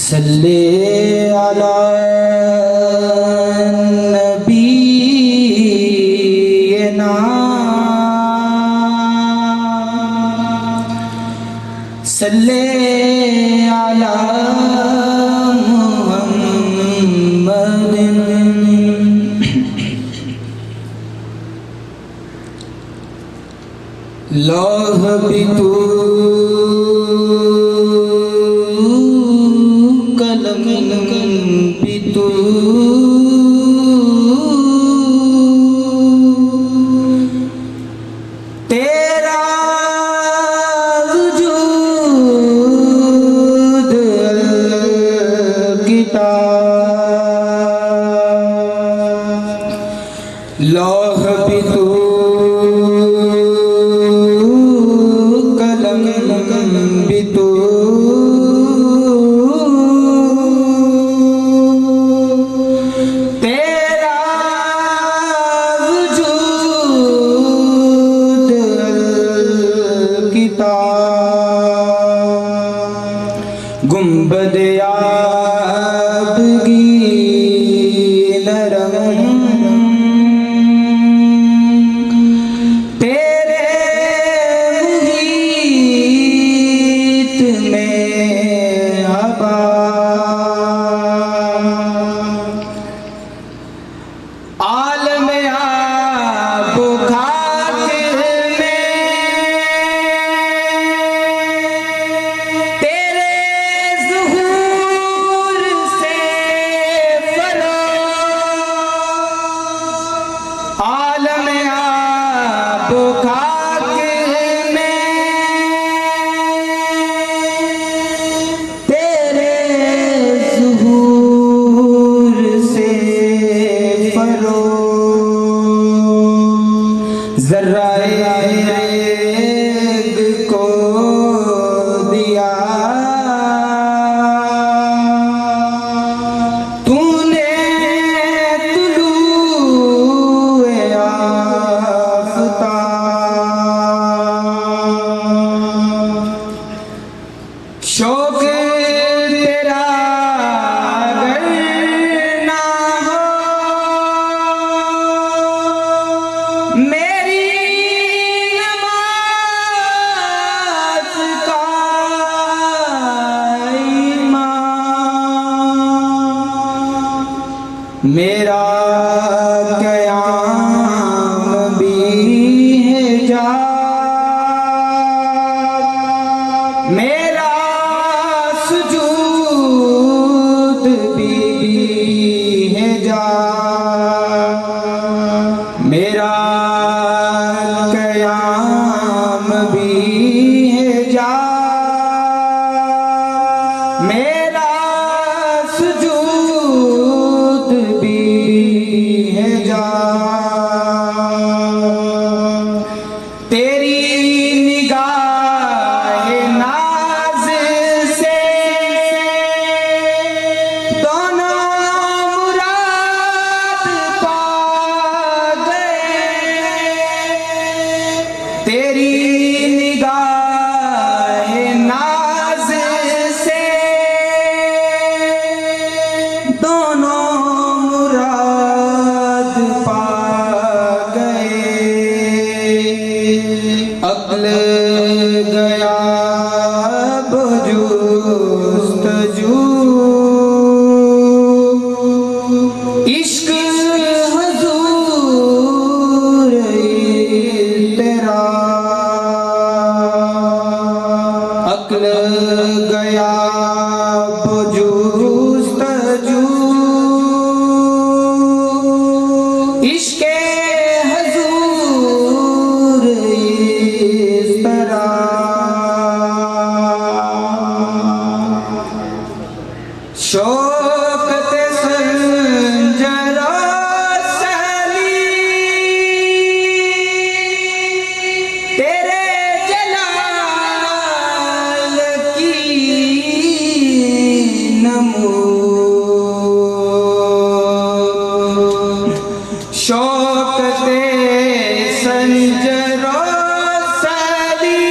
सल्ले अला नबीना सल्ले अला मुहम्मदिन लौह भी तू कलम भी तू तेरा वजूद किताब लौह भी तू भी तू तेरा वजूद किताब गुंबद आबगी नरम जर्राएग को दिया तूने तुलूए आफ़ताब शौक़ तेरा अगर ना हो मेरी मेरा क़याम भी है जा मेरा सुजूद भी है जा मेरा क़याम भी है जा मेरा सुजूद भी है जा तेरी निगाह नाज़ से दोनों मुराद पा गए तेरी निगाह नाज़ से दोनों मुराद पा गए अक्ल गया बजुस्तजू इश्क हुजूर तेरा अक्ल गया बजुस्तजू इश्क़े हुजूर इस तरह शौक़त संजरो सली तेरे जलाल की नमो शौकते संजरो सली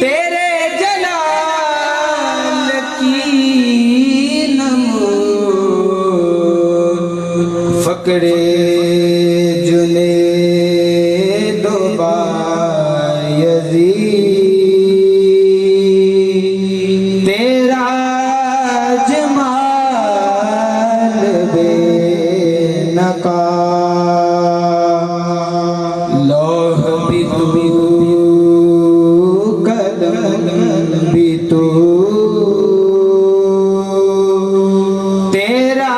तेरे जलाल की नमो फकरे जुने दो बायज़ी तेरा जमाल बेनका लौह भी तू कदम भी तू तेरा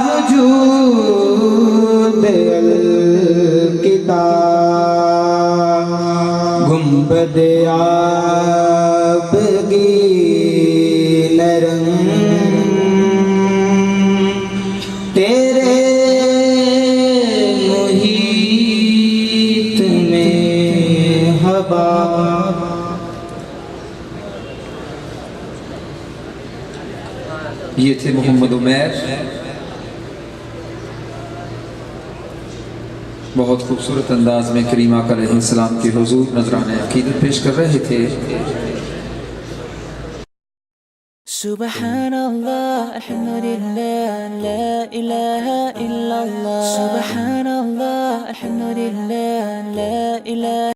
वजूद अलकिताब गुंबद आबगी नरम तेरे मुहीत में हवा। ये थे मोहम्मद उमैर। बहुत खूबसूरत अंदाज में करीम आका अलैहिस्सलाम के हुजूर नजराने अकीदत पेश कर रहे थे। Subhanallah, alhamdulillah, la ilaha illallah. Subhanallah, alhamdulillah, la ilaha